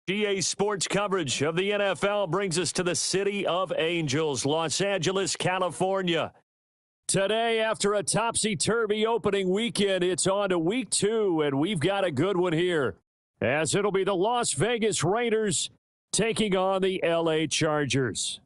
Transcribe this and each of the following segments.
GA Sports coverage of the NFL brings us to the City of Angels, Los Angeles, California. Today, after a topsy-turvy opening weekend, it's on to week 2, and we've got a good one here, as it'll be the Las Vegas Raiders taking on the LA Chargers.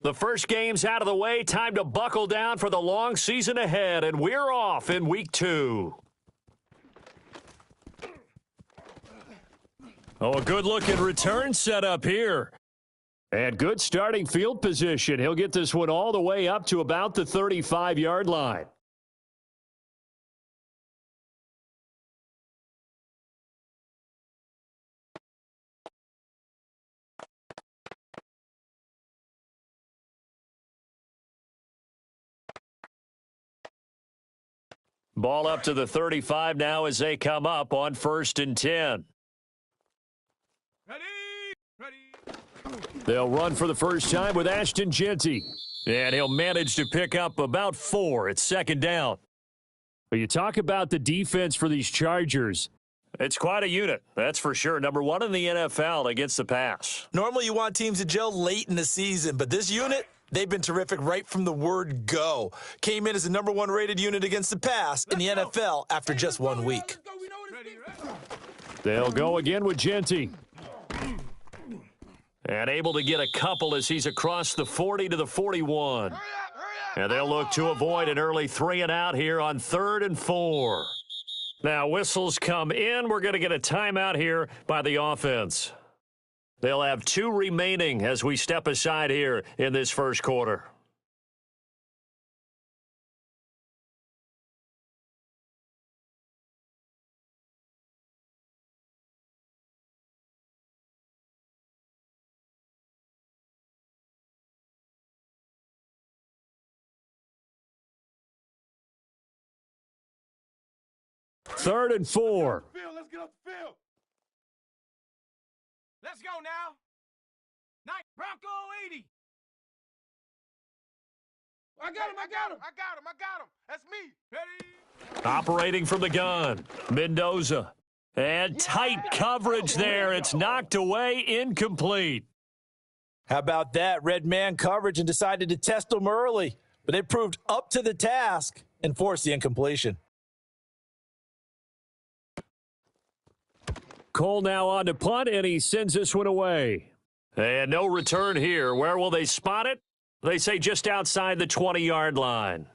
The first game's out of the way. Time to buckle down for the long season ahead, and we're off in week 2. Oh, a good-looking return setup here. And good starting field position. He'll get this one all the way up to about the 35-yard line. Ball up to the 35 now as they come up on 1st and 10. Ready. They'll run for the first time with Ashton Genty. And he'll manage to pick up about 4 at 2nd down. But you talk about the defense for these Chargers. It's quite a unit, that's for sure. Number 1 in the NFL against the pass. Normally you want teams to gel late in the season, but this unit, they've been terrific right from the word go. Came in as the number 1 rated unit against the pass in the NFL after just 1 week. They'll go again with Genty. And able to get a couple as he's across the 40 to the 41. And they'll look to avoid an early 3-and-out here on 3rd and 4. Now whistles come in. We're going to get a timeout here by the offense. They'll have 2 remaining as we step aside here in this first quarter. Third and 4. Let's get up the field. Let's go now. Night Bronco 80. I got him. That's me. Ready? Operating from the gun. Mendoza. And tight coverage there. It's knocked away, incomplete. How about that? Red man coverage and decided to test them early. But they proved up to the task and forced the incompletion. Cole now on to punt, and he sends this one away. And no return here. Where will they spot it? They say just outside the 20-yard line.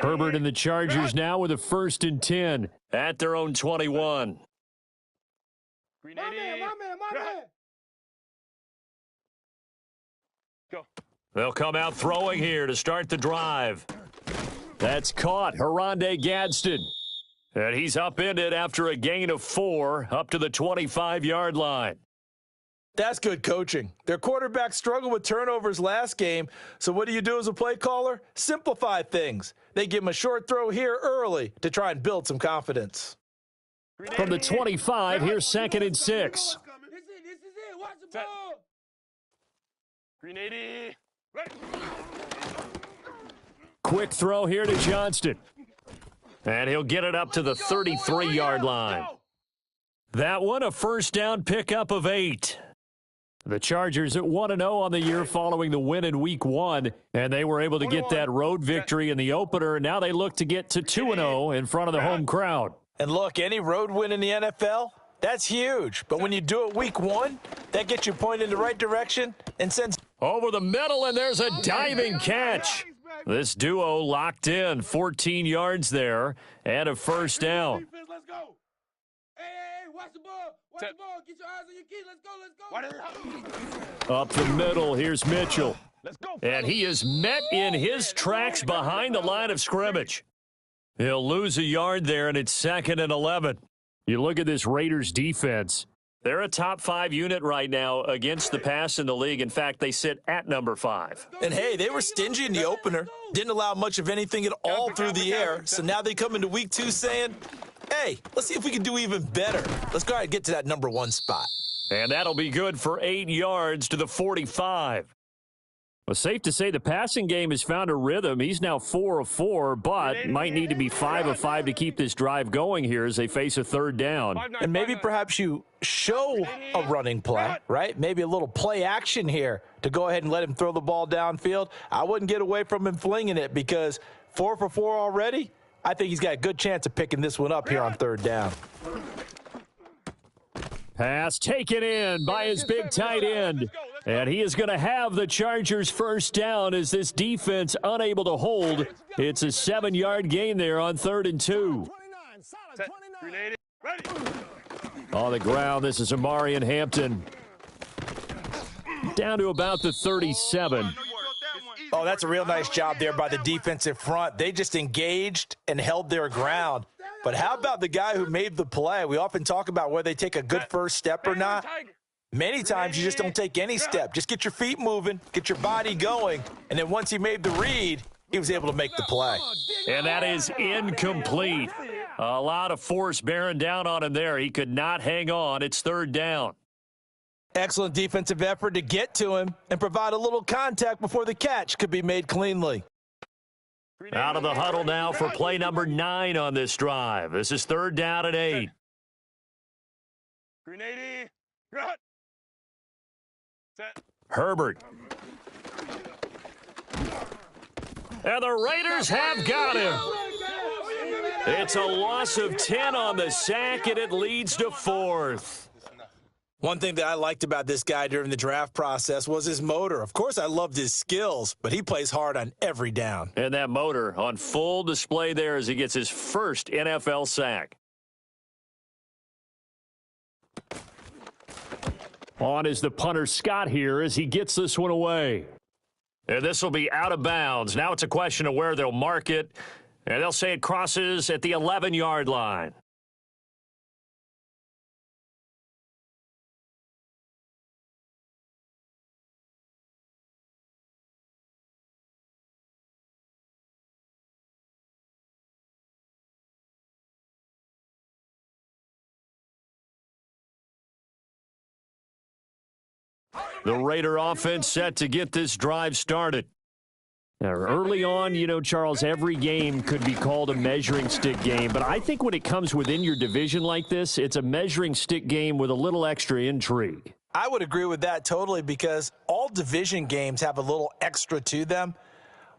Herbert and the Chargers now with a 1st and 10 at their own 21. My man. Go. They'll come out throwing here to start the drive. That's caught. Haronde Gadsden. And he's upended after a gain of 4 up to the 25-yard line. That's good coaching. Their quarterback struggled with turnovers last game, so what do you do as a play caller? Simplify things. They give him a short throw here early to try and build some confidence. From the 25, here's 2nd and 6. This is it. Watch the ball. Green 80. Ready. Quick throw here to Johnston. And he'll get it up to the 33-yard line. That one, a first down pickup of 8. The Chargers at 1-0 on the year following the win in Week 1, and they were able to get that road victory in the opener. Now they look to get to 2-0 in front of the home crowd. And look, any road win in the NFL, that's huge. But when you do it Week 1, that gets you pointed in the right direction and sends over the middle, and there's a diving catch. This duo locked in, 14 yards there, and a first down. Let's go. Hey, watch the ball. Watch the ball. Get your eyes on your key. Let's go. Up the middle, here's Mitchell. And he is met in his tracks behind the line of scrimmage. He'll lose a yard there, and it's 2nd and 11. You look at this Raiders defense. They're a top 5 unit right now against the pass in the league. In fact, they sit at number 5. And, hey, they were stingy in the opener. Didn't allow much of anything at all through the air. So now they come into Week 2 saying, Hey, let's see if we can do even better. Let's go ahead and get to that number 1 spot. And that'll be good for 8 yards to the 45. Well, safe to say the passing game has found a rhythm. He's now 4 of 4, but might need to be 5 of 5 to keep this drive going here as they face a third down. And maybe perhaps you show a running play, right? Maybe a little play action here to go ahead and let him throw the ball downfield. I wouldn't get away from him flinging it because 4 for 4 already. I think he's got a good chance of picking this one up here on third down. Pass taken in by his big tight end. And he is going to have the Chargers first down as this defense unable to hold. It's a 7-yard gain there on 3rd and 2. On the ground, this is Amarian Hampton. Down to about the 37. Oh, that's a real nice job there by the defensive front. They just engaged and held their ground. But how about the guy who made the play? We often talk about whether they take a good first step or not. Many times you just don't take any step. Just get your feet moving, get your body going, and then once he made the read, he was able to make the play. And that is incomplete. A lot of force bearing down on him there. He could not hang on. It's 3rd down. Excellent defensive effort to get to him and provide a little contact before the catch could be made cleanly. Out of the huddle now for play number 9 on this drive. This is 3rd down and 8. Herbert. And the Raiders have got him. It's a loss of 10 on the sack, and it leads to 4th. One thing that I liked about this guy during the draft process was his motor. Of course, I loved his skills, but he plays hard on every down. And that motor on full display there as he gets his first NFL sack. On is the punter Scott here as he gets this one away. And this will be out of bounds. Now it's a question of where they'll mark it. And they'll say it crosses at the 11-yard line. The Raider offense set to get this drive started. Now, early on, you know, Charles, every game could be called a measuring stick game. But I think when it comes within your division like this, it's a measuring stick game with a little extra intrigue. I would agree with that totally because all division games have a little extra to them.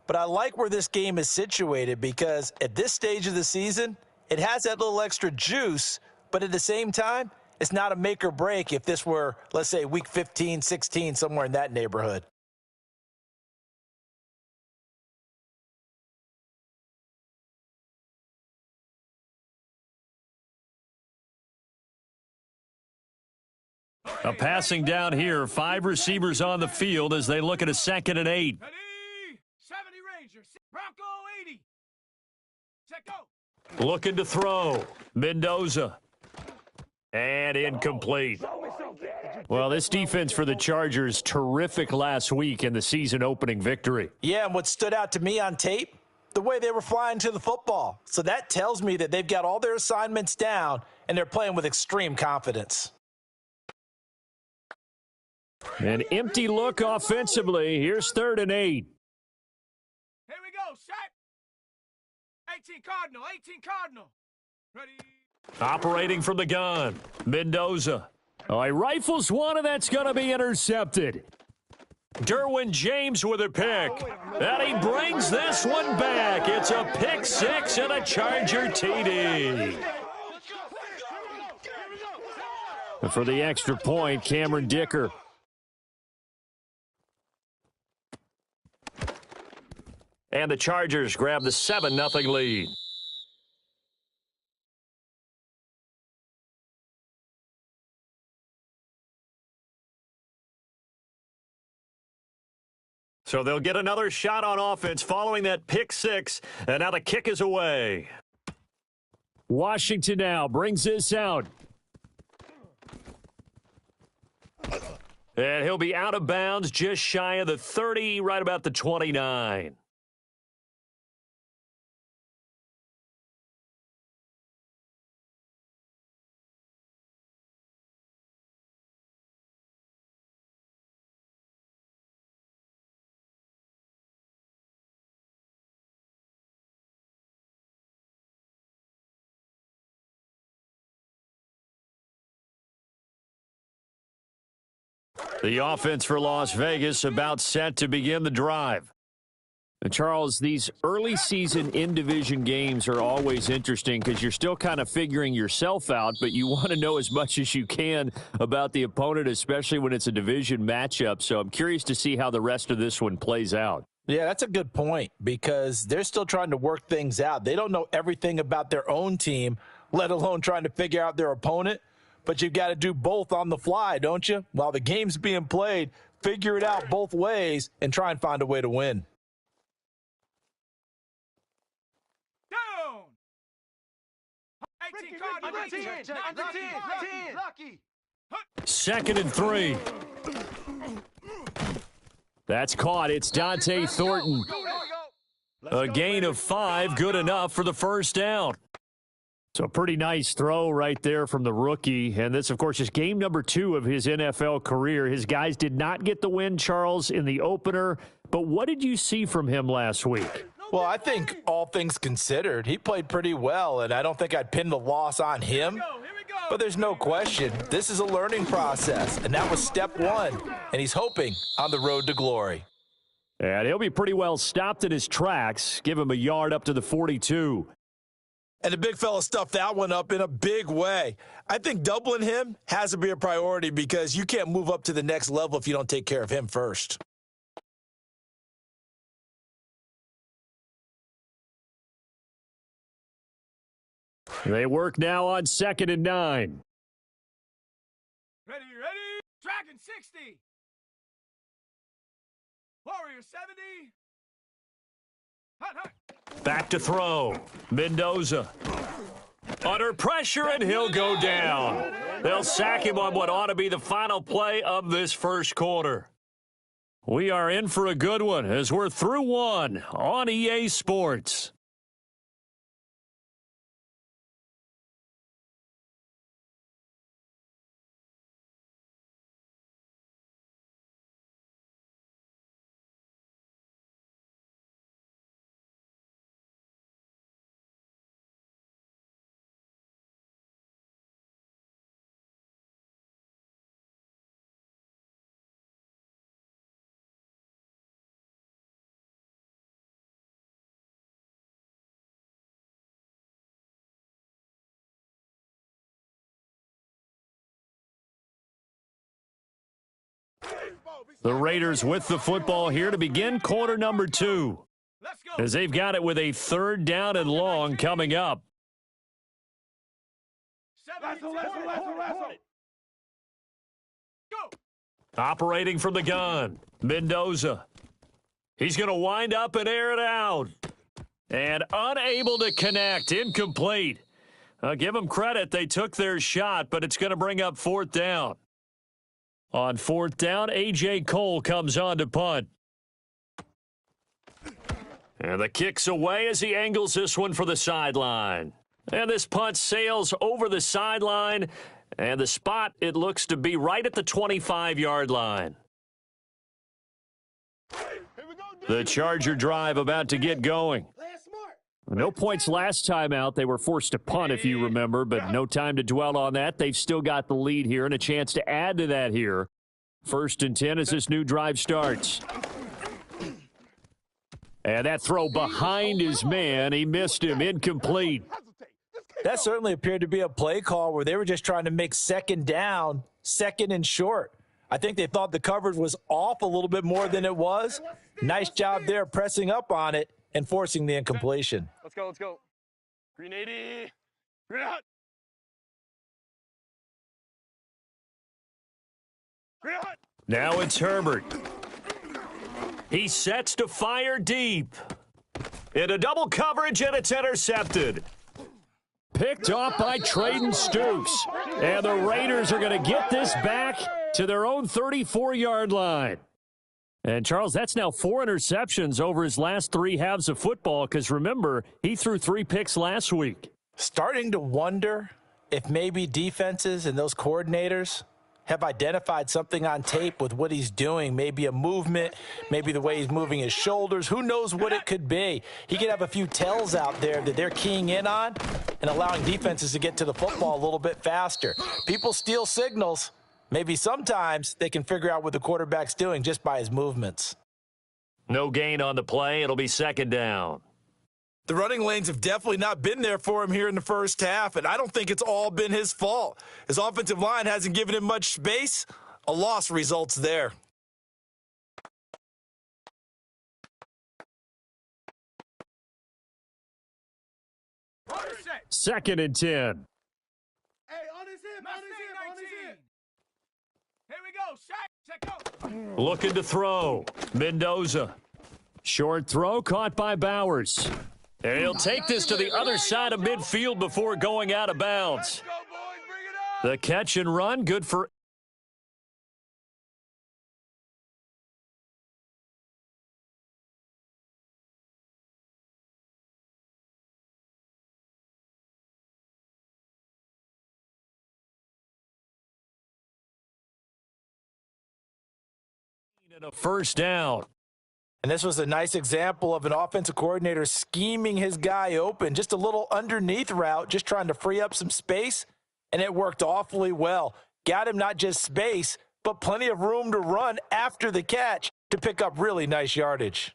But I like where this game is situated because at this stage of the season, it has that little extra juice. But at the same time, it's not a make or break if this were, let's say, week 15, 16, somewhere in that neighborhood. A passing down here, 5 receivers on the field as they look at a 2nd and 8. 70 Rangers, Bronco 80. Set go. Looking to throw. Mendoza. And incomplete. Well, this defense for the Chargers, terrific last week in the season opening victory. Yeah, and what stood out to me on tape, the way they were flying to the football. So that tells me that they've got all their assignments down and they're playing with extreme confidence. An empty look offensively. Here's 3rd and 8. Here we go, set. 18 Cardinal, 18 Cardinal. Ready. Operating from the gun, Mendoza. Oh, he rifles one, and that's going to be intercepted. Derwin James with a pick. And he brings this one back. It's a pick 6 and a Charger TD. And for the extra point, Cameron Dicker. And the Chargers grab the 7-0 lead. So they'll get another shot on offense following that pick 6, and now the kick is away. Washington now brings this out. And he'll be out of bounds just shy of the 30, right about the 29. The offense for Las Vegas about set to begin the drive. And Charles, these early season in-division games are always interesting because you're still kind of figuring yourself out, but you want to know as much as you can about the opponent, especially when it's a division matchup. So I'm curious to see how the rest of this one plays out. Yeah, that's a good point because they're still trying to work things out. They don't know everything about their own team, let alone trying to figure out their opponent. But you've got to do both on the fly, don't you? While the game's being played, figure it out both ways and try and find a way to win. Second and 3. That's caught. It's Dante Thornton. A gain of 5, good enough for the first down. So a pretty nice throw right there from the rookie. And this, of course, is game number 2 of his NFL career. His guys did not get the win, Charles, in the opener. But what did you see from him last week? Well, I think all things considered, he played pretty well, and I don't think I'd pin the loss on him. But there's no question, this is a learning process, and that was step 1, and he's hoping on the road to glory. And he'll be pretty well stopped in his tracks. Give him a yard up to the 42. And the big fella stuffed that one up in a big way. I think doubling him has to be a priority because you can't move up to the next level if you don't take care of him first. They work now on 2nd and 9. Ready. Dragon 60. Warrior 70. Hut. Back to throw. Mendoza. Under pressure, and he'll go down. They'll sack him on what ought to be the final play of this first quarter. We are in for a good one as we're through one on EA Sports. The Raiders with the football here to begin quarter number 2. As they've got it with a 3rd down and long coming up. Operating from the gun, Mendoza. He's going to wind up and air it out. And unable to connect, incomplete. Give them credit, they took their shot, but it's going to bring up 4th down. On 4th down, A.J. Cole comes on to punt. And the kick's away as he angles this one for the sideline. And this punt sails over the sideline. And the spot, it looks to be right at the 25-yard line. The Charger drive about to get going. No points last time out. They were forced to punt, if you remember, but no time to dwell on that. They've still got the lead here and a chance to add to that here. 1st and 10 as this new drive starts. And that throw behind his man. He missed him. Incomplete. That certainly appeared to be a play call where they were just trying to make 2nd down, 2nd and short. I think they thought the coverage was off a little bit more than it was. Nice job there pressing up on it and forcing the incompletion. Let's go. Green 80. Green hot. Green hot. Now it's Herbert. He sets to fire deep. Into double coverage, and it's intercepted. Picked off by Traden Stukes. And the Raiders are going to get this back to their own 34-yard line. And, Charles, that's now 4 interceptions over his last 3 halves of football because, remember, he threw 3 picks last week. Starting to wonder if maybe defenses and those coordinators have identified something on tape with what he's doing, maybe a movement, maybe the way he's moving his shoulders. Who knows what it could be? He could have a few tells out there that they're keying in on and allowing defenses to get to the football a little bit faster. People steal signals. Maybe sometimes they can figure out what the quarterback's doing just by his movements. No gain on the play. It'll be second down. The running lanes have definitely not been there for him here in the first half, and I don't think it's all been his fault. His offensive line hasn't given him much space. A loss results there. Second and 10. Hey, on his hip, on his hip, on his hip. Here we go. Check go. Looking to throw. Mendoza. Short throw caught by Bowers. And he'll take this to the other side of midfield before going out of bounds. Go, boys. Bring it up. The catch and run, good for and a first down. And this was a nice example of an offensive coordinator scheming his guy open. Just a little underneath route, just trying to free up some space, and it worked awfully well. Got him not just space, but plenty of room to run after the catch to pick up really nice yardage.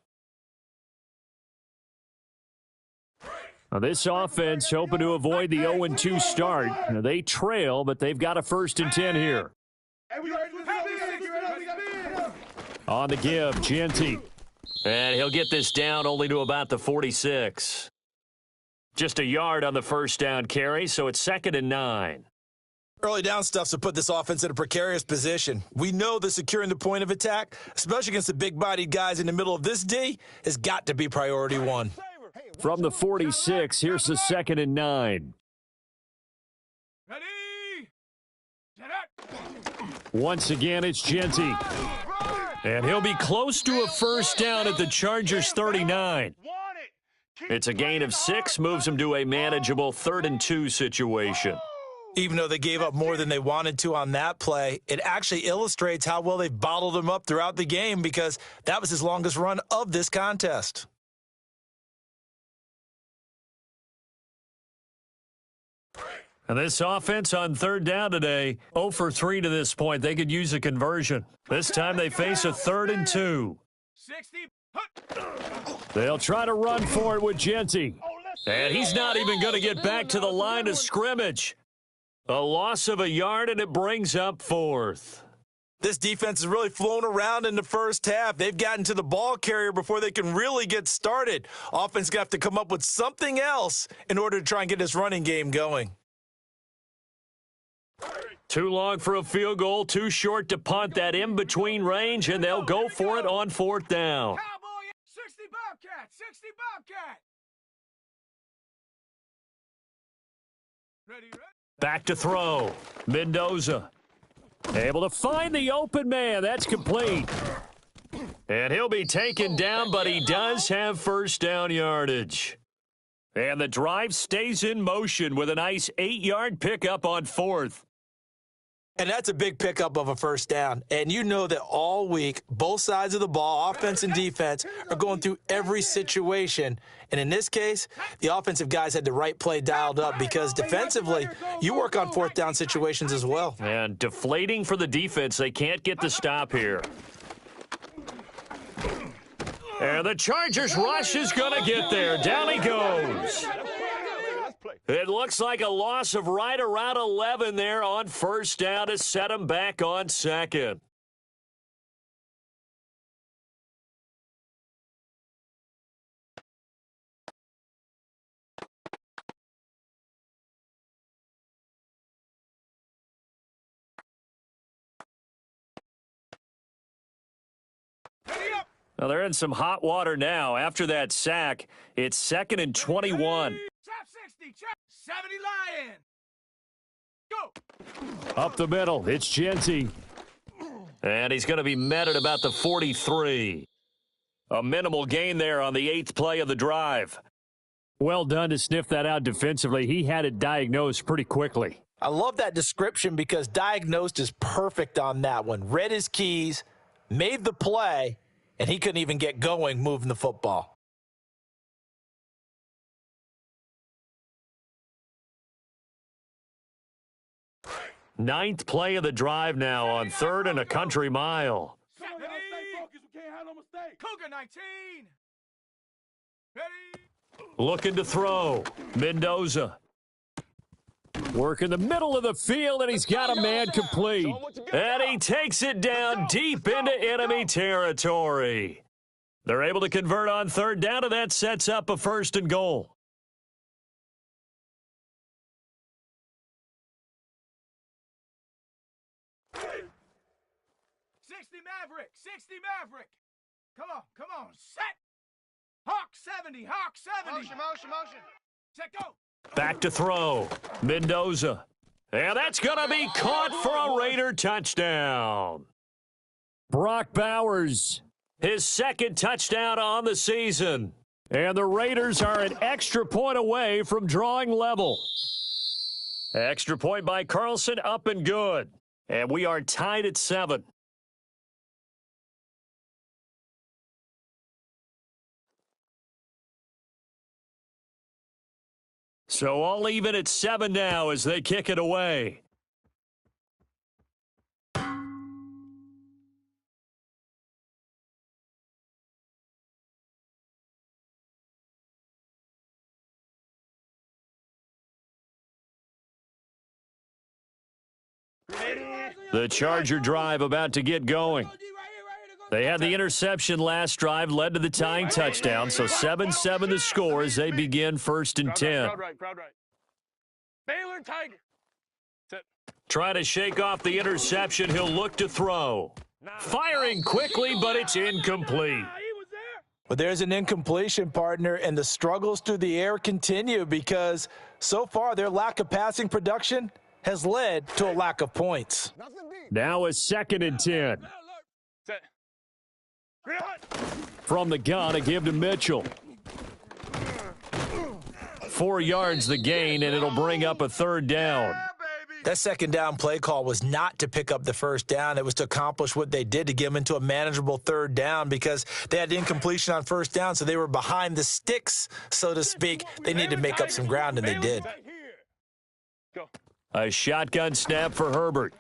Now this offense hoping to avoid the 0-2 start. Now they trail, but they've got a 1st and 10 here. Hey, we ready to spin. On the give, Genty. And he'll get this down only to about the 46. Just a yard on the first down carry, so it's 2nd and 9. Early down stuff's to put this offense in a precarious position. We know that securing the point of attack, especially against the big-bodied guys in the middle of this D, has got to be priority one. From the 46, here's the 2nd and 9. Ready. Get Once again, it's Genty. And he'll be close to a first down at the Chargers' 39. It's a gain of 6, moves them to a manageable 3rd and 2 situation. Even though they gave up more than they wanted to on that play, it actually illustrates how well they've bottled him up throughout the game because that was his longest run of this contest. And this offense on 3rd down today, 0 for 3 to this point. They could use a conversion. This time they face a 3rd and 2. 60. They'll try to run for it with Genty. And he's not even going to get back to the line of scrimmage. A loss of a yard, and it brings up 4th. This defense has really flown around in the first half. They've gotten to the ball carrier before they can really get started. Offense got to come up with something else in order to try and get this running game going. Too long for a field goal, too short to punt that in-between range, and they'll go for it on 4th down. Cowboy. 60 Bobcat. 60 Bobcat. Ready. Back to throw. Mendoza. Able to find the open man. That's complete. And he'll be taken down, but he does have first down yardage. And the drive stays in motion with a nice 8-yard pickup on 4th. And that's a big pickup of a first down. And you know that all week, both sides of the ball, offense and defense, are going through every situation. And in this case, the offensive guys had the right play dialed up because defensively, you work on 4th down situations as well. And deflating for the defense. They can't get the stop here. And the Chargers rush is going to get there. Down he goes. It looks like a loss of right around 11 there on first down to set him back on 2nd. Well, they're in some hot water now. After that sack, it's 2nd and 21. Chop 60. Chop 70 Lion. Go. Up the middle, it's Genty. And he's going to be met at about the 43. A minimal gain there on the 8th play of the drive. Well done to sniff that out defensively. He had it diagnosed pretty quickly. I love that description because diagnosed is perfect on that one. Read his keys, made the play, and he couldn't even get going moving the football. Ninth play of the drive now on 3rd and a country mile. Come on, y'all, stay focused. We can't have no mistake. Cougar 19. Ready? Looking to throw. Mendoza. Work in the middle of the field, and he's got a man complete. And he takes it down deep into enemy territory. They're able to convert on 3rd down, and that sets up a 1st and goal. Maverick. Come on, set. Hawk 70, Hawk 70. Motion. Set, go. Back to throw. Mendoza. And that's going to be caught for a Raider touchdown. Brock Bowers, his 2nd touchdown on the season. And the Raiders are an extra point away from drawing level. Extra point by Carlson, up and good. And we are tied at 7. So all even at 7 now as they kick it away. The Charger drive about to get going. They had the interception last drive, led to the tying touchdown, so 7-7 the score as they begin 1st and 10. Crowd right. Baylor Tiger. Trying to shake off the interception, he'll look to throw. Firing quickly, but it's incomplete. But there's an incompletion, partner, and the struggles through the air continue because so far their lack of passing production has led to a lack of points. Now a 2nd and 10. Set. From the gun, a give to Mitchell. 4 yards the gain, and it'll bring up a 3rd down. That 2nd down play call was not to pick up the 1st down. It was to accomplish what they did, to get them into a manageable 3rd down because they had incompletion on 1st down, so they were behind the sticks, so to speak. They needed to make up some ground, and they did. A shotgun snap for Herbert.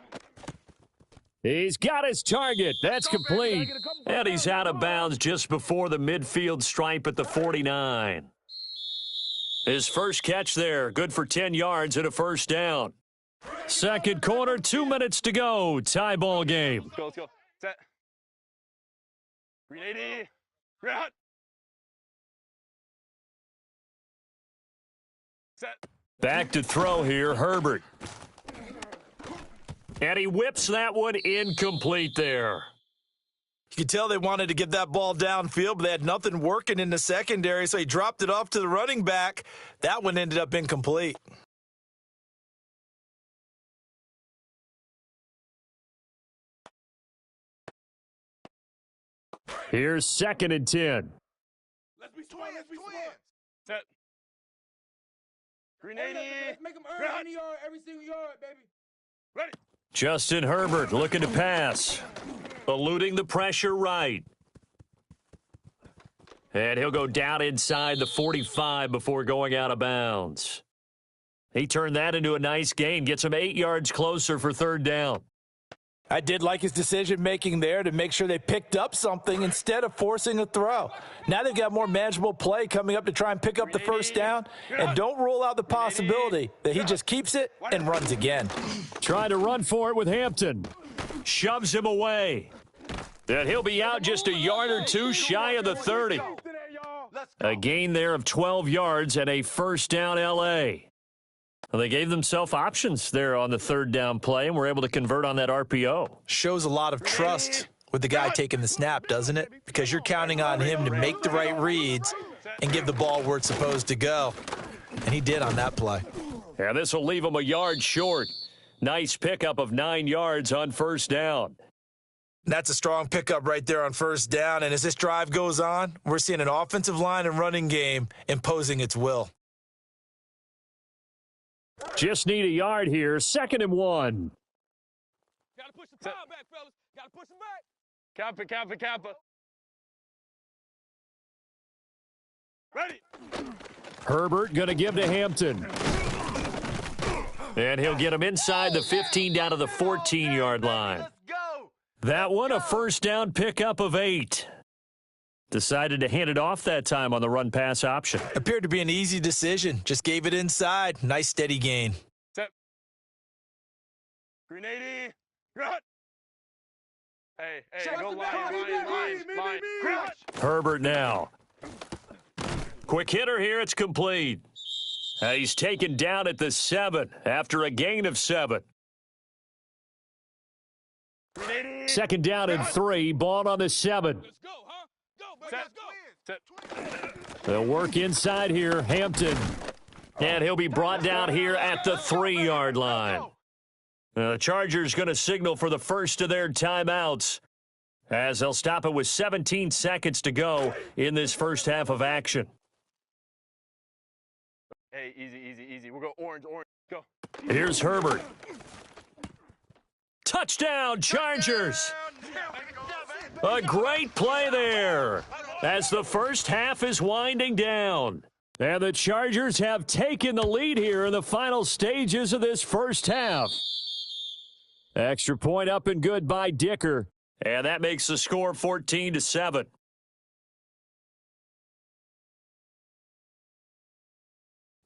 He's got his target. That's complete. And he's out of bounds just before the midfield stripe at the 49. His first catch there, good for 10 yards and a 1st down. 2nd quarter, 2 minutes to go. Tie ball game. Let's go. Set. 380. Hot. Set. Back to throw here, Herbert. And he whips that one incomplete there. You could tell they wanted to get that ball downfield, but they had nothing working in the secondary, so he dropped it off to the running back. That one ended up incomplete. Here's 2nd and 10. Let's be smart. Set. 380. Let's make them earn any yard, every single yard, baby. Ready. Justin Herbert looking to pass. Eluding the pressure right. And he'll go down inside the 45 before going out of bounds. He turned that into a nice gain. Gets him 8 yards closer for 3rd down. I did like his decision-making there to make sure they picked up something instead of forcing a throw. Now they've got more manageable play coming up to try and pick up the 1st down, and don't rule out the possibility that he just keeps it and runs again. Trying to run for it with Hampton. Shoves him away. And he'll be out just a yard or two shy of the 30. A gain there of 12 yards and a 1st down L.A. Well, they gave themselves options there on the 3rd down play and were able to convert on that RPO. Shows a lot of trust with the guy taking the snap, doesn't it? Because you're counting on him to make the right reads and give the ball where it's supposed to go. And he did on that play. And this will leave him a yard short. Nice pickup of 9 yards on 1st down. That's a strong pickup right there on 1st down. And as this drive goes on, we're seeing an offensive line and running game imposing its will. Just need a yard here. 2nd and 1. Gotta push the power back, fellas. Gotta push him back. Kappa. Ready. Herbert going to give to Hampton. And he'll get him inside the 15 down to the 14-yard line. That one, a first down pickup of 8. Decided to hand it off that time on the run-pass option. Appeared to be an easy decision. Just gave it inside. Nice steady gain. Set. Green 80. Rut. Hey, go line. Herbert now. Quick hitter here. It's complete. He's taken down at the 7 after a gain of 7. Second down and 3. Ball on the 7. Let's go, huh? Go, baby, let's go. They'll work inside here. Hampton. And he'll be brought down here at the 3-yard line. The Chargers going to signal for the first of their timeouts as they'll stop it with 17 seconds to go in this first half of action. Hey, easy. We'll go orange. Go. Here's Herbert. Touchdown, Chargers. A great play there as the first half is winding down. And the Chargers have taken the lead here in the final stages of this first half. Extra point up and good by Dicker. And that makes the score 14-7.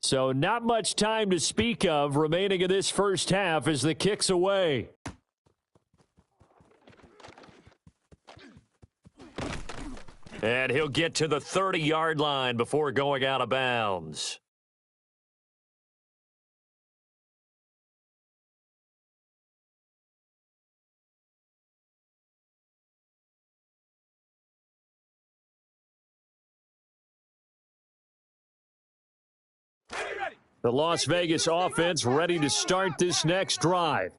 So not much time to speak of remaining in this first half as the kick's away. And he'll get to the 30-yard line before going out of bounds. The Las Vegas offense ready to start this next drive.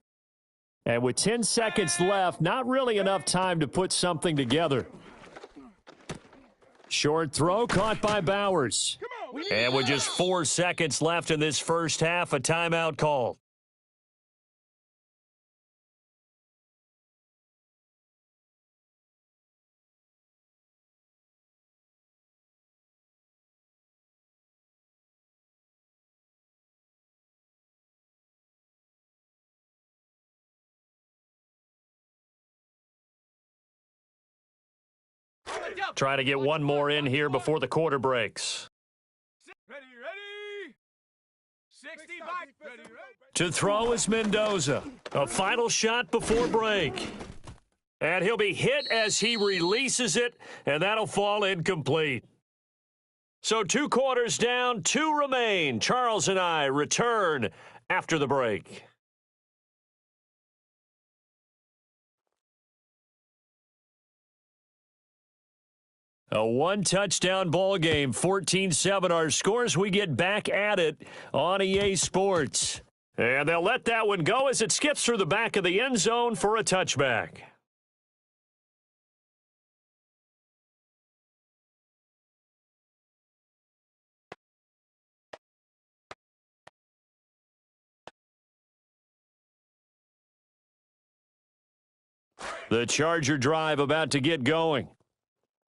And with 10 seconds left, not really enough time to put something together. Short throw caught by Bowers. And with just 4 seconds left in this first half, a timeout call. Trying to get one more in here before the quarter breaks. Ready. 60 back. Ready. To throw is Mendoza. A final shot before break. And he'll be hit as he releases it, and that'll fall incomplete. So 2 quarters down, 2 remain. Charles and I return after the break. A 1-touchdown ball game, 14-7 our scores. We get back at it on EA Sports. And they'll let that one go as it skips through the back of the end zone for a touchback. The Charger drive about to get going.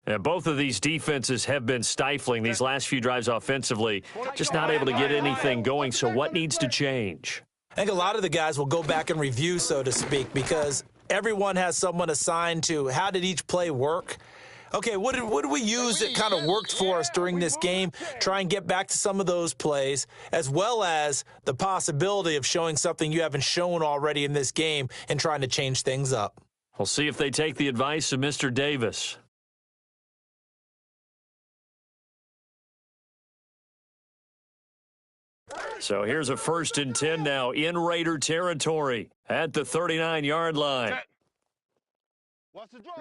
And both of these defenses have been stifling these last few drives offensively, just not able to get anything going. So what needs to change? I think a lot of the guys will go back and review, so to speak, because everyone has someone assigned to how did each play work. Okay, what did we use that kind of worked for us during this game? Try and get back to some of those plays, as well as the possibility of showing something you haven't shown already in this game and trying to change things up. We'll see if they take the advice of Mr. Davis. So here's a 1st and 10 now in Raider territory at the 39-yard line. Watch the draw.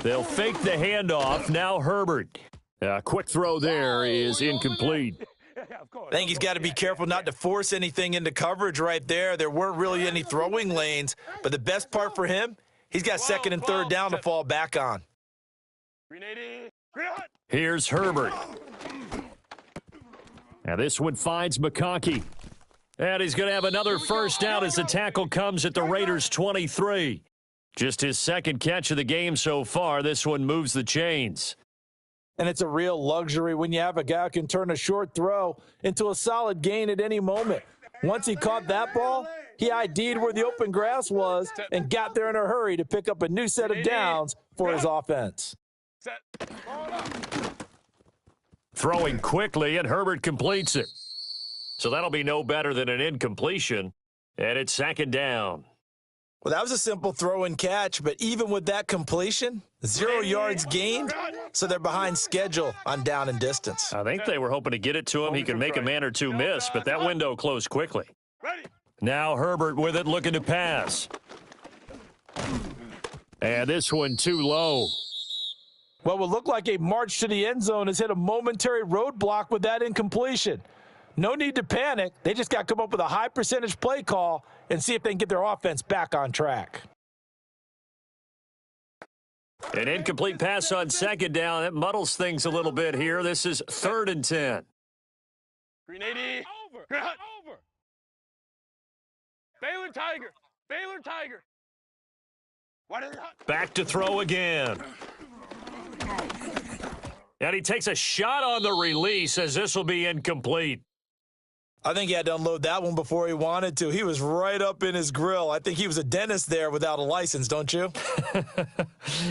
They'll fake the handoff. Now Herbert. A quick throw there is incomplete. I think he's got to be careful not to force anything into coverage right there. There weren't really any throwing lanes, but the best part for him, he's got 2nd and 3rd down to fall back on. Here's Herbert. Now this one finds McConkey. And he's going to have another first down as the tackle comes at the Raiders' 23. Just his 2nd catch of the game so far. This one moves the chains. And it's a real luxury when you have a guy who can turn a short throw into a solid gain at any moment. Once he caught that ball, he ID'd where the open grass was and got there in a hurry to pick up a new set of downs for his offense. Throwing quickly, and Herbert completes it. So that'll be no better than an incompletion, and it's 2nd down. Well, that was a simple throw and catch, but even with that completion, 0 yards gained, so they're behind schedule on down and distance. I think they were hoping to get it to him. He could make a man or two miss, but that window closed quickly. Now Herbert with it, looking to pass. And this one too low. What would look like a march to the end zone has hit a momentary roadblock with that incompletion. No need to panic. They just got to come up with a high percentage play call and see if they can get their offense back on track. An incomplete pass on 2nd down. That muddles things a little bit here. This is 3rd and 10. 380. Over. Baylor Tiger. Baylor Tiger. Back to throw again. And he takes a shot on the release as this will be incomplete. I think he had to unload that one before he wanted to. He was right up in his grill. I think he was a dentist there without a license, don't you?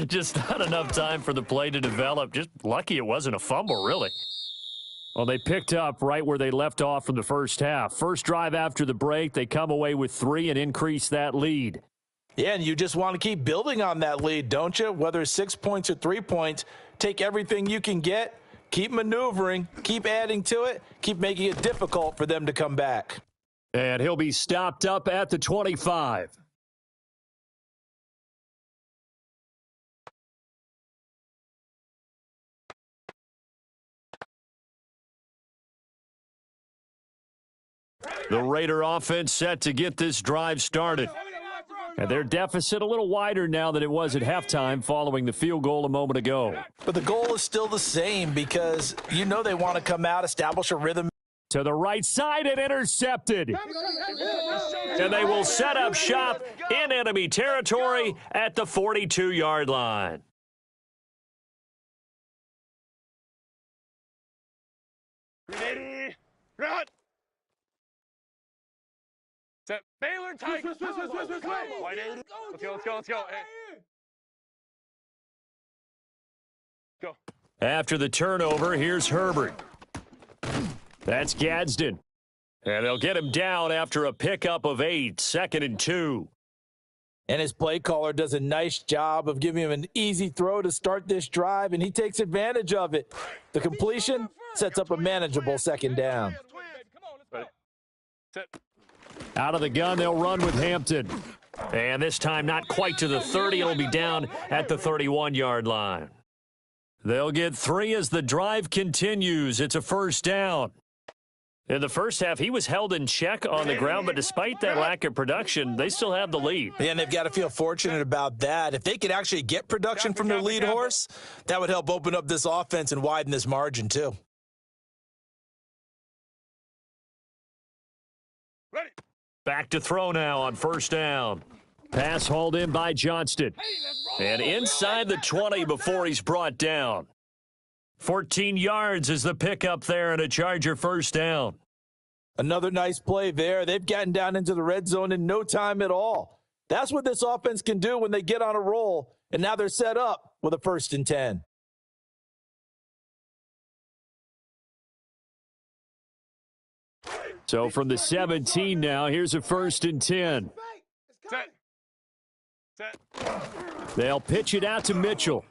Just not enough time for the play to develop. Just lucky it wasn't a fumble, really. Well, they picked up right where they left off from the first half. First drive after the break, they come away with 3 and increase that lead. Yeah, and you just want to keep building on that lead, don't you? Whether it's 6 points or 3 points, take everything you can get, keep maneuvering, keep adding to it, keep making it difficult for them to come back. And he'll be stopped up at the 25. The Raider offense set to get this drive started. And their deficit a little wider now than it was at halftime following the field goal a moment ago. But the goal is still the same because you know they want to come out, establish a rhythm. To the right side and intercepted. And they will set up shop in enemy territory at the 42-yard line. Ready. Run. Set. Baylor Tigers. Let's go. Hey. Go. After the turnover, here's Herbert. That's Gadsden. And they'll get him down after a pickup of 8, 2nd and 2. And his play caller does a nice job of giving him an easy throw to start this drive, and he takes advantage of it. The completion sets up a manageable 2nd down. Set. Out of the gun, they'll run with Hampton. And this time not quite to the 30. It'll be down at the 31-yard line. They'll get 3 as the drive continues. It's a 1st down. In the first half, he was held in check on the ground, but despite that lack of production, they still have the lead. Yeah, and they've got to feel fortunate about that. If they could actually get production from their lead horse, that would help open up this offense and widen this margin too. Ready. Back to throw now on 1st down. Pass hauled in by Johnston. And inside the 20 before he's brought down. 14 yards is the pickup there and a Charger 1st down. Another nice play there. They've gotten down into the red zone in no time at all. That's what this offense can do when they get on a roll, and now they're set up with a 1st and 10. So from the 17 now, here's a 1st and 10. Set. They'll pitch it out to Mitchell.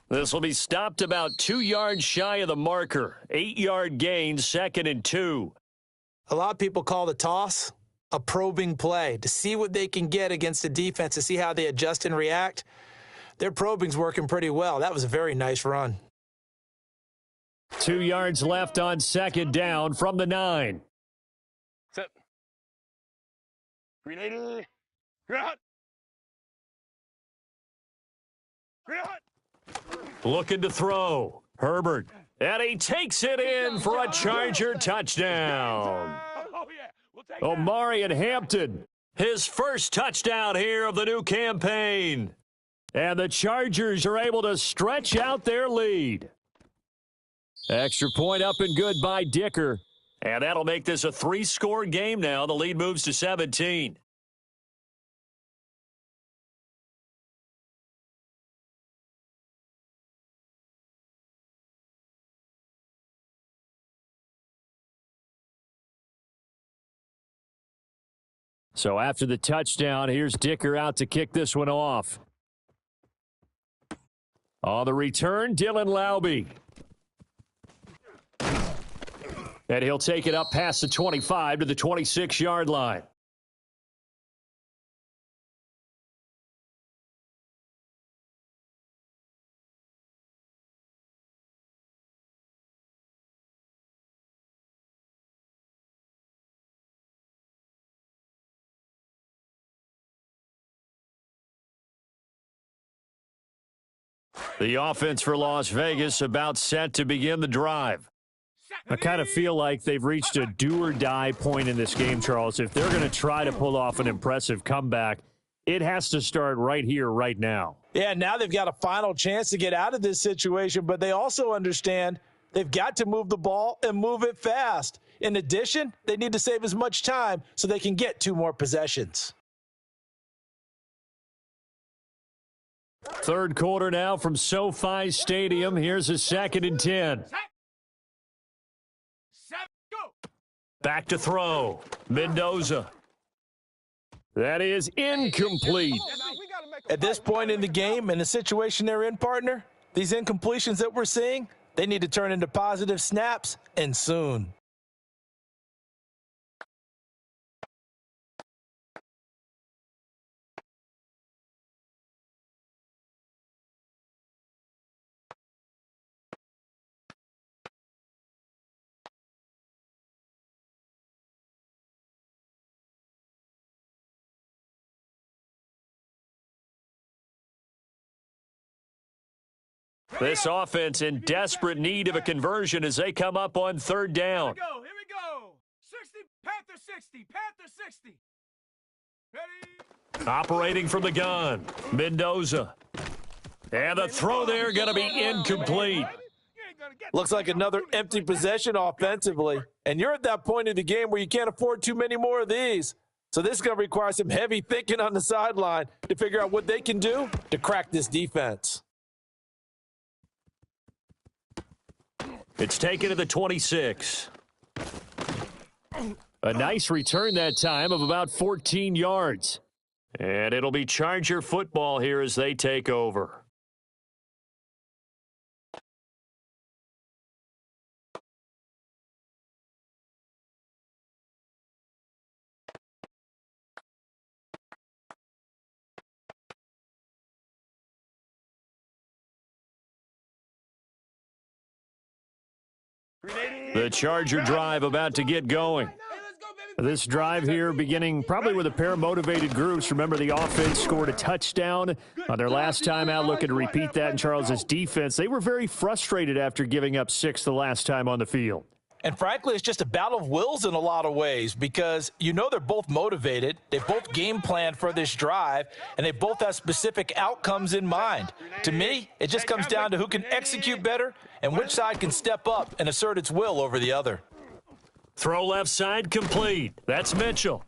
This will be stopped about 2 yards shy of the marker. 8-yard gain, 2nd and 2. A lot of people call the toss a probing play to see what they can get against the defense, to see how they adjust and react. Their probing's working pretty well. That was a very nice run. 2 yards left on 2nd down from the 9. Set. 380. Run. Looking to throw. Herbert. And he takes it in for a Charger touchdown. Oh, yeah. We'll take Omari and Hampton. His first touchdown here of the new campaign. And the Chargers are able to stretch out their lead. Extra point up and good by Dicker. And that'll make this a 3-score game now. The lead moves to 17. So after the touchdown, here's Dicker out to kick this one off. On the return, Dylan Laube. And he'll take it up past the 25 to the 26-yard line. The offense for Las Vegas about set to begin the drive. I kind of feel like they've reached a do-or-die point in this game, Charles. If they're going to try to pull off an impressive comeback, it has to start right here, right now. Yeah, now they've got a final chance to get out of this situation, but they also understand they've got to move the ball and move it fast. In addition, they need to save as much time so they can get 2 more possessions. Third quarter now from SoFi Stadium. Here's a 2nd and 10. Back to throw. Mendoza. That is incomplete. At this point in the game, in the situation they're in, partner, these incompletions that we're seeing, they need to turn into positive snaps, and soon. This offense in desperate need of a conversion as they come up on 3rd down. Here we go. 60, Panther 60, Panther 60. Ready? Operating from the gun, Mendoza. And the throw there going to be incomplete. Looks like another empty possession offensively. And you're at that point in the game where you can't afford too many more of these. So this is going to require some heavy thinking on the sideline to figure out what they can do to crack this defense. It's taken to the 26. A nice return that time of about 14 yards. And it'll be Charger football here as they take over. The Charger drive about to get going. This drive here beginning probably with a pair of motivated groups. Remember, the offense scored a touchdown on their last time out. Looking to repeat that in Charles's defense. They were very frustrated after giving up 6 the last time on the field. And frankly, it's just a battle of wills in a lot of ways because you know they're both motivated. They both game planned for this drive, and they both have specific outcomes in mind. To me, it just comes down to who can execute better and which side can step up and assert its will over the other. Throw left side complete. That's Mitchell.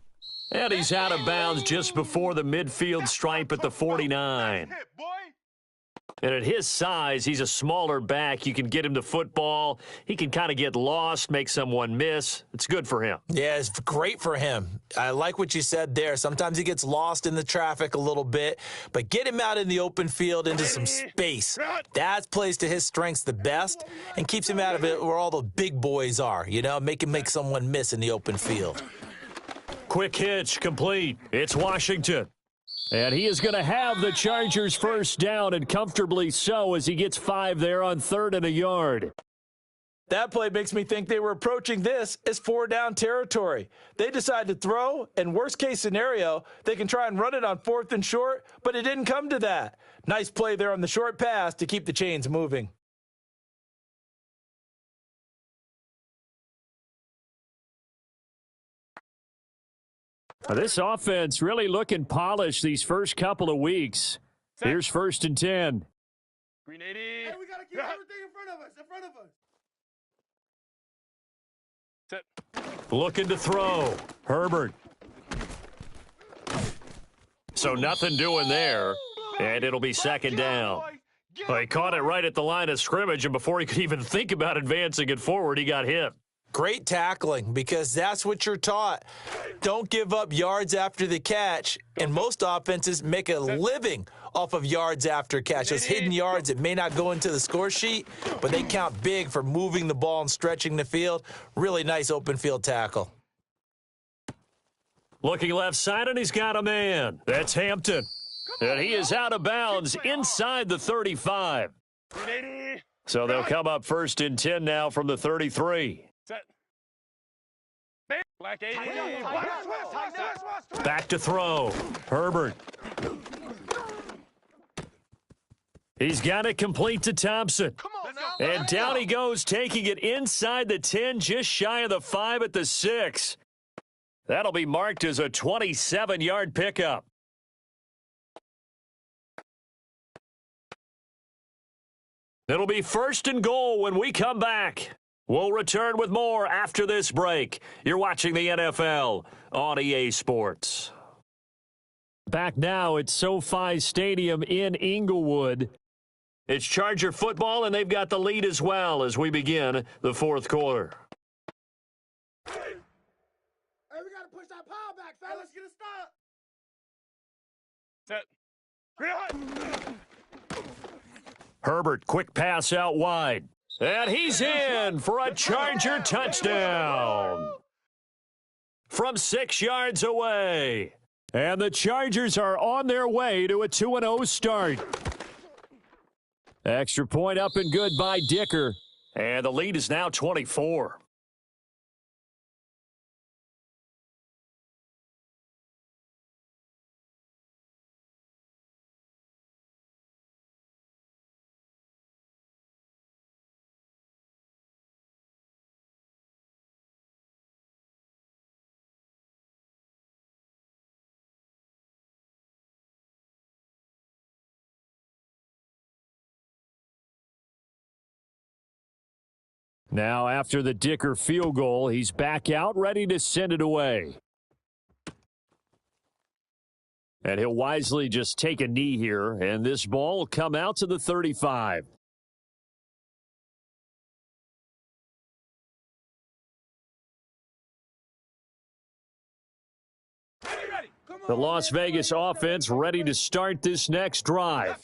And he's out of bounds just before the midfield stripe at the 49. And at his size, he's a smaller back. You can get him the football. He can kind of get lost, make someone miss. It's good for him. Yeah, it's great for him. I like what you said there. Sometimes he gets lost in the traffic a little bit, but get him out in the open field into some space. That plays to his strengths the best and keeps him out of it where all the big boys are, you know, make him make someone miss in the open field. Quick hitch, complete. It's Washington. And he is going to have the Chargers first down, and comfortably so, as he gets 5 there on 3rd and a yard. That play makes me think they were approaching this as 4-down territory. They decide to throw, and worst case scenario, they can try and run it on 4th and short, but it didn't come to that. Nice play there on the short pass to keep the chains moving. This offense really looking polished these first couple of weeks. Here's 1st and 10. Green 80. Hey, we gotta keep everything in front of us. In front of us. Set. Looking to throw. Herbert. So nothing doing there. And it'll be 2nd down. Well, he caught it right at the line of scrimmage, and before he could even think about advancing it forward, he got hit. Great tackling, because that's what you're taught. Don't give up yards after the catch, and most offenses make a living off of yards after catch. Those hidden yards that may not go into the score sheet, but they count big for moving the ball and stretching the field. Really nice open field tackle. Looking left side, and he's got a man. That's Hampton. And he is out of bounds inside the 35. So they'll come up 1st and 10 now from the 33. Set. Black 80. Back to throw. Herbert. He's got it complete to Thompson. And down he goes, taking it inside the 10, just shy of the 5 at the 6. That'll be marked as a 27-yard pickup. It'll be 1st and goal when we come back. We'll return with more after this break. You're watching the NFL on EA Sports. Back now at SoFi Stadium in Inglewood. It's Charger football, and they've got the lead as well as we begin the 4th quarter. Hey, we gotta push that power back, fellas. Let's get a stop. Set. Herbert, quick pass out wide. And he's in for a Charger touchdown from 6 yards away. And the Chargers are on their way to a 2-0 start. Extra point up and good by Dicker. And the lead is now 24. Now, after the Dicker field goal, he's back out, ready to send it away. And he'll wisely just take a knee here, and this ball will come out to the 35. The Las Vegas offense ready to start this next drive.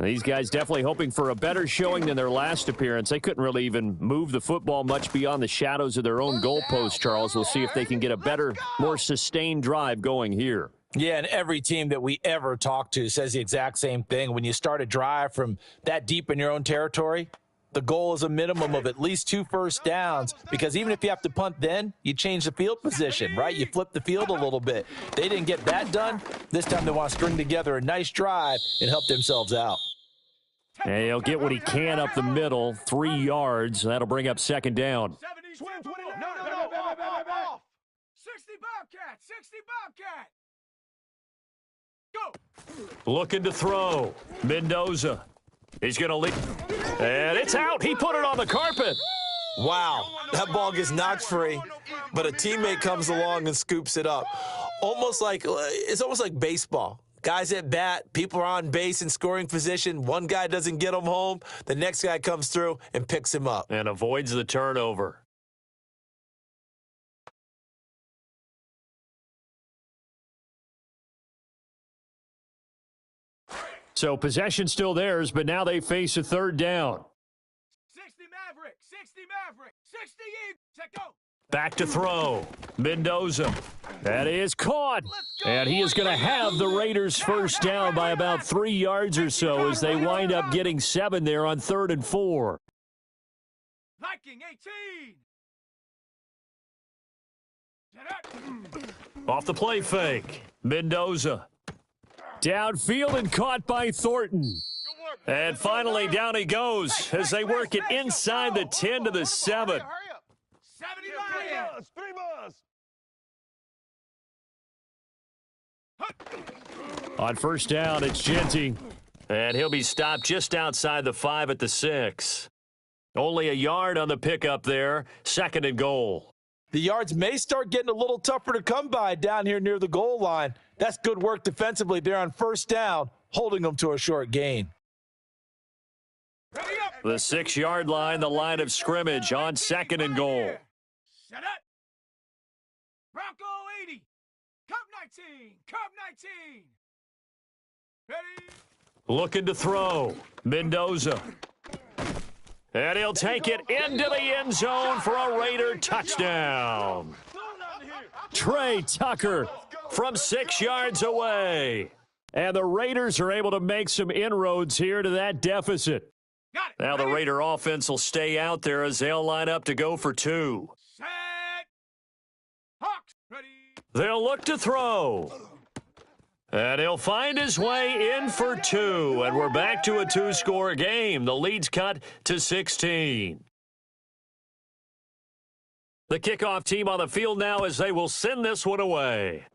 These guys definitely hoping for a better showing than their last appearance. They couldn't really even move the football much beyond the shadows of their own goalpost, Charles. We'll see if they can get a better, more sustained drive going here. Yeah, and every team that we ever talk to says the exact same thing. When you start a drive from that deep in your own territory, the goal is a minimum of at least 2 first downs, because even if you have to punt then, you change the field position, right? You flip the field a little bit. They didn't get that done. This time they want to string together a nice drive and help themselves out. And he'll get what he can up the middle, 3 yards. That'll bring up 2nd down. 70, off. 60 Bobcat, 60 Bobcat. Go. Looking to throw. Mendoza. He's going to lead. And it's out. He put it on the carpet. Wow, that ball gets knocked free, but a teammate comes along and scoops it up. It's almost like baseball. Guys at bat, people are on base in scoring position. One guy doesn't get him home. The next guy comes through and picks him up. And avoids the turnover. So possession still theirs, but now they face a 3rd down. 60 Maverick, 60 Maverick, 60 Check go. Back to throw. Mendoza. That is caught. And he is going to have the Raiders first down by about 3 yards or so as they wind up getting 7 there on 3rd and 4. Viking 18. Off the play fake. Mendoza. Downfield and caught by Thornton. And finally down he goes as they work it inside the 10 to the 7. 70 Lions. 3 bus. On first down, it's Genty. And he'll be stopped just outside the 5 at the 6. Only a yard on the pickup there. 2nd and goal. The yards may start getting a little tougher to come by down here near the goal line. That's good work defensively there on first down, holding them to a short gain. The 6-yard line, the line of scrimmage on 2nd and goal. Set up. Bronco 80. Cup 19. Cup 19. Ready. Looking to throw. Mendoza. And he'll take it into the end zone for a Raider touchdown. Trey Tucker from 6 yards away. And the Raiders are able to make some inroads here to that deficit. Now the Raider offense will stay out there as they'll line up to go for 2. Set. Hawks. Ready. They'll look to throw. And he'll find his way in for 2. And we're back to a 2-score game. The lead's cut to 16. The kickoff team on the field now as they will send this one away.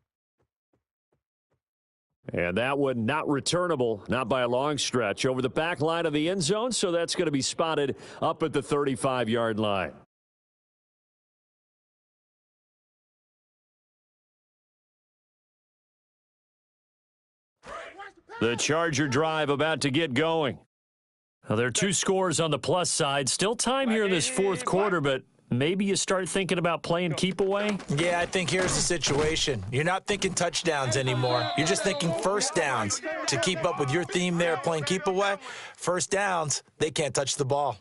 And that one not returnable, not by a long stretch, over the back line of the end zone, so that's going to be spotted up at the 35-yard line. The Charger drive about to get going. Now, there are 2 scores on the plus side. Still time here in this 4th quarter, but maybe you start thinking about playing keep away? Yeah, I think here's the situation. You're not thinking touchdowns anymore. You're just thinking first downs. To keep up with your theme there, playing keep away, first downs, they can't touch the ball.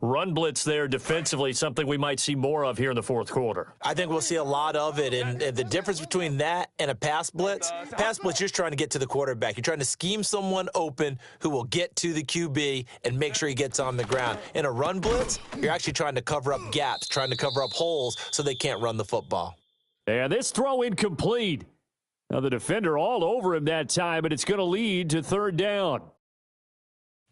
Run blitz there defensively, something we might see more of here in the 4th quarter. I think we'll see a lot of it, and the difference between that and a pass blitz, you're just trying to get to the quarterback. You're trying to scheme someone open who will get to the QB and make sure he gets on the ground. In a run blitz, you're actually trying to cover up gaps, trying to cover up holes so they can't run the football. And this throw incomplete. Now the defender all over him that time, and it's going to lead to 3rd down.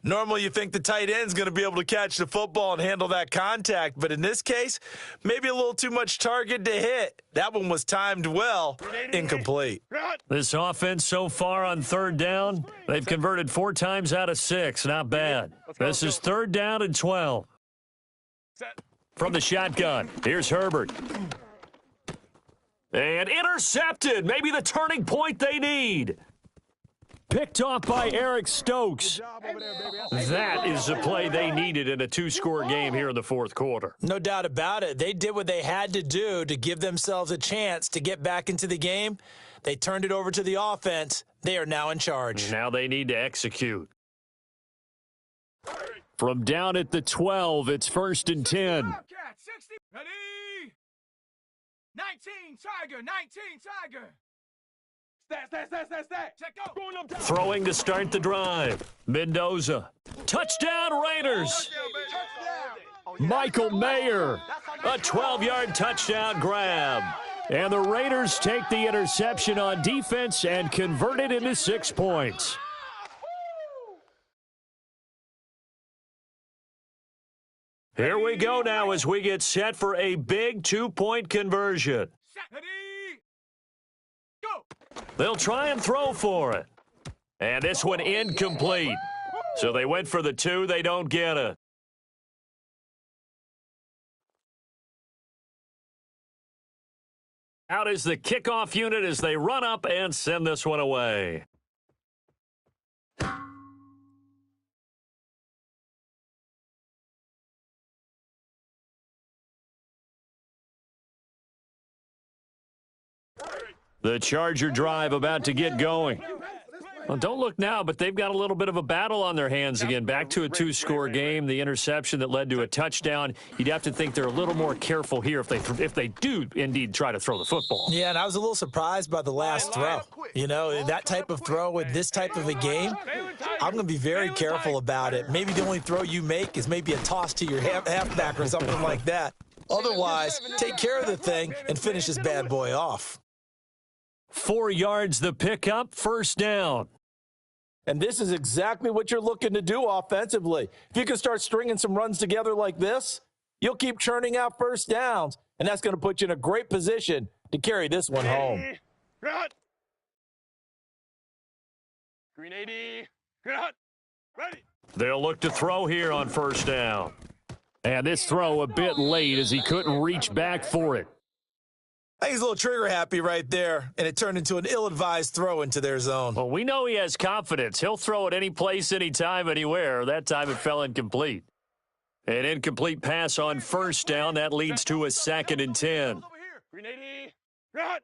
Normally you think the tight end's going to be able to catch the football and handle that contact, but in this case, maybe a little too much target to hit. That one was timed well, incomplete. This offense so far on 3rd down, they've converted 4 times out of 6. Not bad. This is 3rd down and 12. From the shotgun, here's Herbert. And intercepted. Maybe the turning point they need. Picked off by Eric Stokes. That is the play they needed in a 2-score game here in the 4th quarter. No doubt about it. They did what they had to do to give themselves a chance to get back into the game. They turned it over to the offense. They are now in charge. Now they need to execute. From down at the 12, it's 1st and 10. 60. Ready. 19 Tiger. 19 Tiger. Throwing to start the drive. Mendoza. Touchdown Raiders. Michael Mayer. A 12-yard touchdown grab. And the Raiders take the interception on defense and convert it into 6 points. Here we go now as we get set for a big 2-point conversion. They'll try and throw for it. And this one incomplete. So they went for the 2. They don't get it. Out is the kickoff unit as they run up and send this one away. The Charger drive about to get going. Well, don't look now, but they've got a little bit of a battle on their hands again. Back to a 2-score game. The interception that led to a touchdown. You'd have to think they're a little more careful here if they do indeed try to throw the football. Yeah, and I was a little surprised by the last throw. You know, that type of throw with this type of a game, I'm going to be very careful about it. Maybe the only throw you make is maybe a toss to your halfback or something like that. Otherwise, take care of the thing and finish this bad boy off. 4 yards the pickup, 1st down. And this is exactly what you're looking to do offensively. If you can start stringing some runs together like this, you'll keep churning out 1st downs, and that's going to put you in a great position to carry this one home. Green 80. Green hot. Ready. They'll look to throw here on first down. And this throw a bit late as he couldn't reach back for it. I think he's a little trigger happy right there, and it turned into an ill-advised throw into their zone. Well, we know he has confidence. He'll throw it any place, anytime, anywhere. That time it fell incomplete. An incomplete pass on first down. That leads to a 2nd and 10. Green 80. Green hot.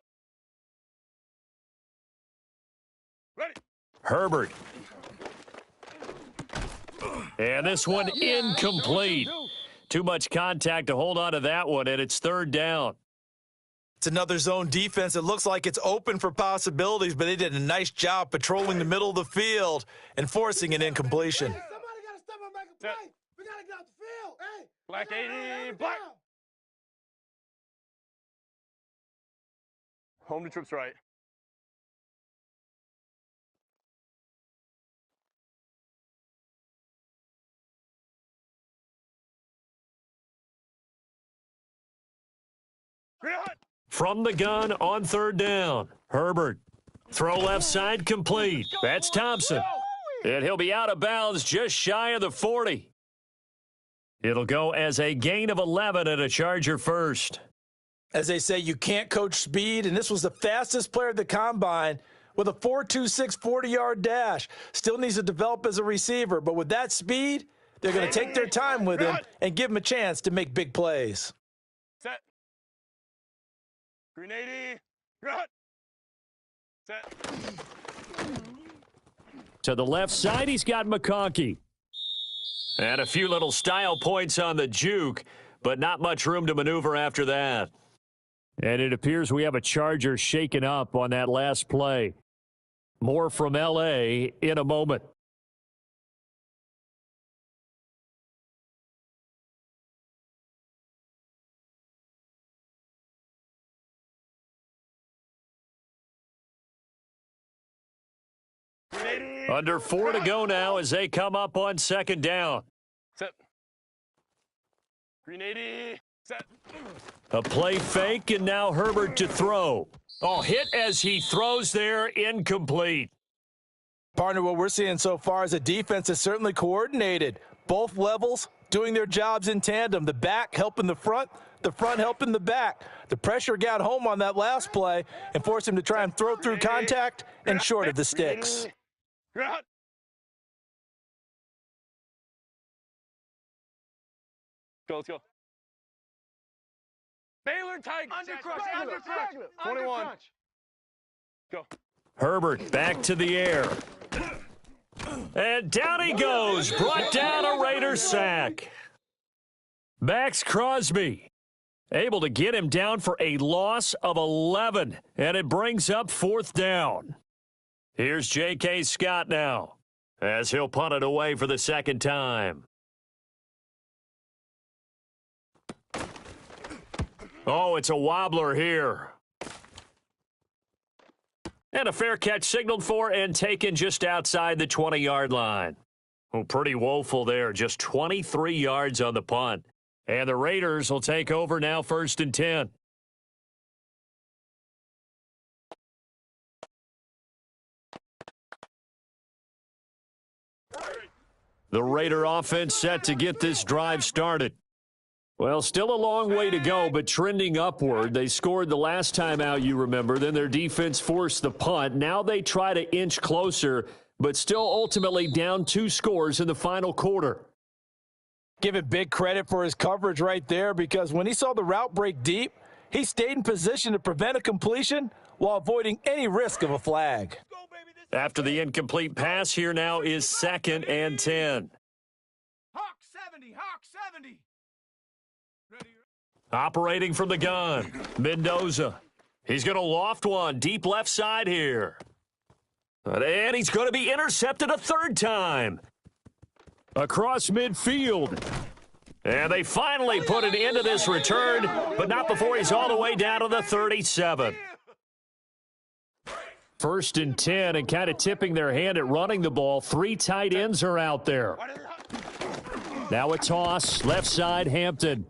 Ready. Herbert. And this one incomplete. Too much contact to hold on to that one, and it's 3rd down. It's another zone defense. It looks like it's open for possibilities, but they did a nice job patrolling the middle of the field and forcing an incompletion. Somebody got to step up back and play. We got to get out the field. Hey. Black 80. Black. Home to trips right. Green hot. From the gun on 3rd down. Herbert. Throw left side complete. That's Thompson. And he'll be out of bounds just shy of the 40. It'll go as a gain of 11 and a Charger first. As they say, you can't coach speed, and this was the fastest player at the combine with a 4.26 40-yard dash. Still needs to develop as a receiver, but with that speed, they're going to take their time with him and give him a chance to make big plays. Set. Green 80. Green hot. Set. To the left side, he's got McConkey. And a few little style points on the juke, but not much room to maneuver after that. And it appears we have a Charger shaken up on that last play. More from L.A. in a moment. Under 4 to go now as they come up on 2nd down. Set. Green 80. Set. A play fake, and now Herbert to throw. Oh, hit as he throws there, incomplete. Partner, what we're seeing so far is a defense that's certainly coordinated. Both levels doing their jobs in tandem. The back helping the front helping the back. The pressure got home on that last play and forced him to try and throw through contact and short of the sticks. Go, let's go. Baylor Tigers. Under crunch. 21. Go. Herbert back to the air. And down he goes. Brought down a Raider sack. Max Crosby able to get him down for a loss of 11. And it brings up 4th down. Here's J.K. Scott now as he'll punt it away for the 2nd time. Oh, it's a wobbler here. And a fair catch signaled for and taken just outside the 20-yard line. Oh, pretty woeful there. Just 23 yards on the punt. And the Raiders will take over now 1st and 10. The Raider offense set to get this drive started. Well, still a long way to go, but trending upward. They scored the last time out, you remember. Then their defense forced the punt. Now they try to inch closer, but still ultimately down 2 scores in the final quarter. Give it big credit for his coverage right there, because when he saw the route break deep, he stayed in position to prevent a completion while avoiding any risk of a flag. After the incomplete pass, here now is 2nd and 10. Hawk 70. Hawk 70. Operating from the gun, Mendoza. He's going to loft one deep left side here. And he's going to be intercepted a 3rd time. Across midfield. And they finally put an end to this return, but not before he's all the way down to the 37. 1st and 10, and kind of tipping their hand at running the ball. 3 tight ends are out there. Now a toss, left side, Hampton.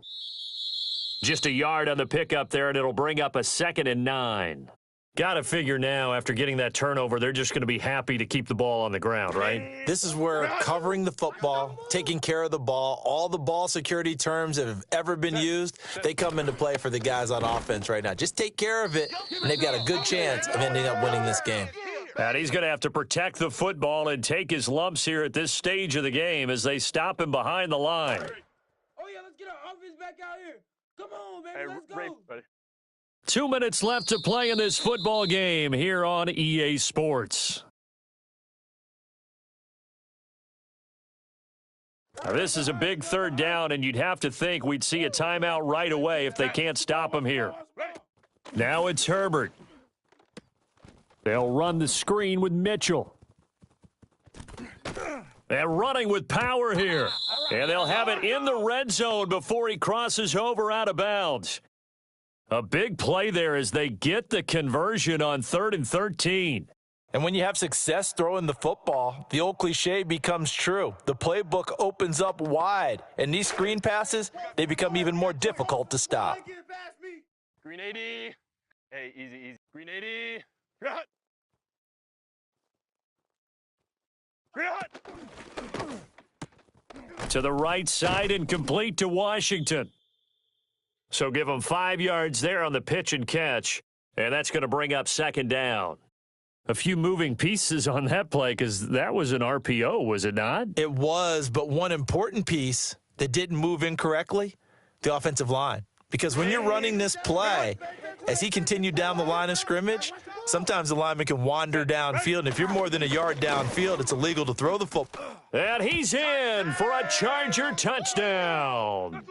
Just a yard on the pickup there, and it'll bring up a 2nd and 9. Got to figure now, after getting that turnover, they're just going to be happy to keep the ball on the ground, right? This is where covering the football, taking care of the ball, all the ball security terms that have ever been used, they come into play for the guys on offense right now. Just take care of it, and they've got a good chance of ending up winning this game. And he's going to have to protect the football and take his lumps here at this stage of the game as they stop him behind the line. Oh, yeah, let's get our offense back out here. Come on, baby, let's go. Buddy. 2 minutes left to play in this football game here on EA Sports. Now, this is a big third down, and you'd have to think we'd see a timeout right away if they can't stop him here. Now it's Herbert. They'll run the screen with Mitchell. And running with power here. And they'll have it in the red zone before he crosses over out of bounds. A big play there as they get the conversion on 3rd and 13. And when you have success throwing the football, the old cliche becomes true. The playbook opens up wide, and these screen passes, they become even more difficult to stop. Green 80. Hey, easy. Green 80. To the right side and complete to Washington. So give them 5 yards there on the pitch and catch, and that's going to bring up 2nd down. A few moving pieces on that play because that was an RPO, was it not? It was, but one important piece that didn't move incorrectly, the offensive line. Because when you're running this play, as he continued down the line of scrimmage, sometimes the lineman can wander downfield, and if you're more than a yard downfield, it's illegal to throw the football. And he's in for a Charger touchdown.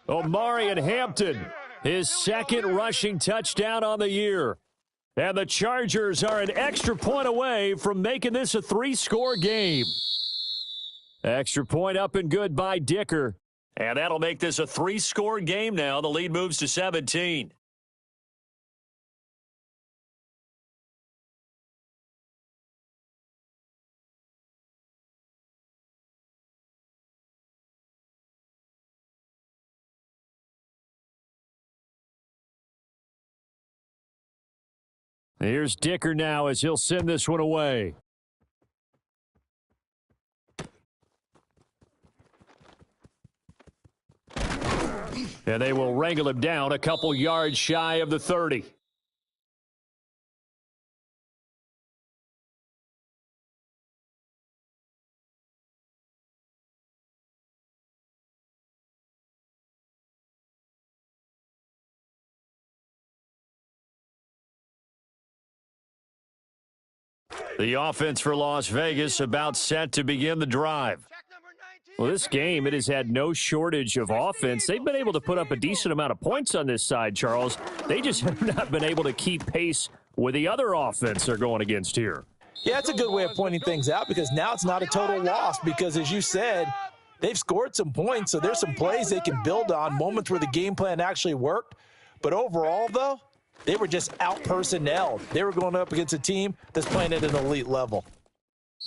Omari and Hampton, his 2nd rushing touchdown on the year. And the Chargers are an extra point away from making this a 3-score game. Extra point up and good by Dicker. And that'll make this a 3-score game now. The lead moves to 17. Here's Dicker now as he'll send this one away. And they will wrangle him down a couple yards shy of the 30. The offense for Las Vegas about set to begin the drive. Well, this game, it has had no shortage of offense. They've been able to put up a decent amount of points on this side, Charles. They just have not been able to keep pace with the other offense they're going against here. Yeah, that's a good way of pointing things out because now it's not a total loss because, as you said, they've scored some points, so there's some plays they can build on, moments where the game plan actually worked. But overall, though, they were just out-personnelled. They were going up against a team that's playing at an elite level.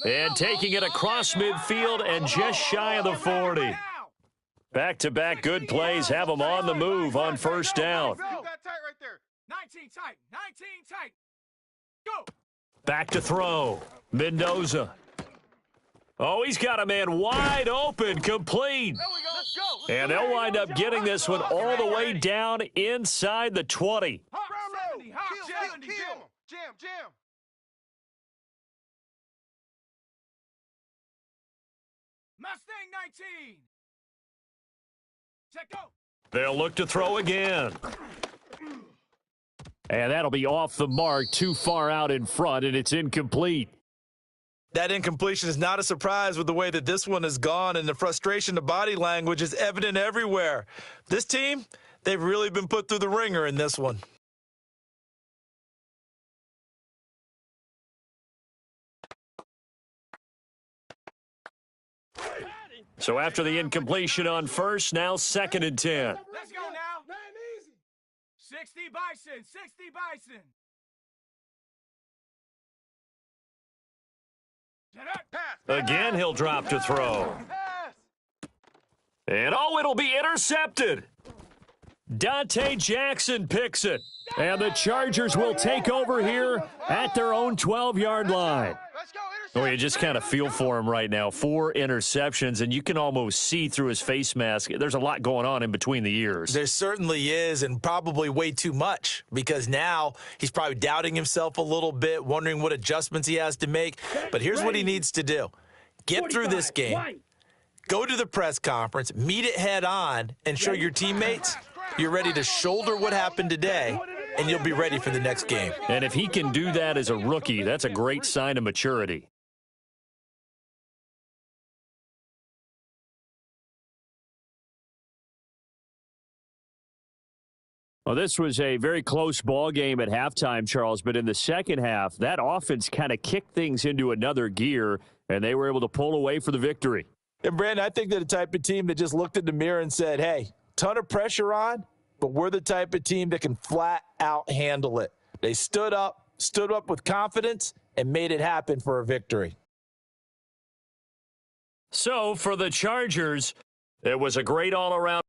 And taking it across midfield and just shy of the 40. Back-to-back good plays have them on the move on 1st down. 19 tight. 19 tight. Go. Back to throw. Mendoza. Oh, he's got a man wide open, complete. And they'll wind up getting this one all the way down inside the 20. Hawk 70. Hawk 70. Jam. Mustang 19. Set go. They'll look to throw again. And that'll be off the mark, too far out in front, and it's incomplete. That incompletion is not a surprise with the way that this one has gone, and the frustration, the body language is evident everywhere. This team, they've really been put through the ringer in this one. So after the incompletion on 1st, now 2nd and 10. Let's go now. 60 Bison. 60 Bison. Again, he'll drop to throw. And, oh, it'll be intercepted. Dante Jackson picks it. And the Chargers will take over here at their own 12-yard line. Oh, you just kind of feel for him right now. 4 interceptions, and you can almost see through his face mask. There's a lot going on in between the ears. There certainly is, and probably way too much, because now he's probably doubting himself a little bit, wondering what adjustments he has to make. But here's what he needs to do. Get through this game, go to the press conference, meet it head on, and show your teammates you're ready to shoulder what happened today, and you'll be ready for the next game. And if he can do that as a rookie, that's a great sign of maturity. Well, this was a very close ball game at halftime, Charles, but in the second half, that offense kind of kicked things into another gear, and they were able to pull away for the victory. And, Brandon, I think they're the type of team that just looked in the mirror and said, hey, ton of pressure on, but we're the type of team that can flat out handle it. They stood up with confidence, and made it happen for a victory. So, for the Chargers, it was a great all-around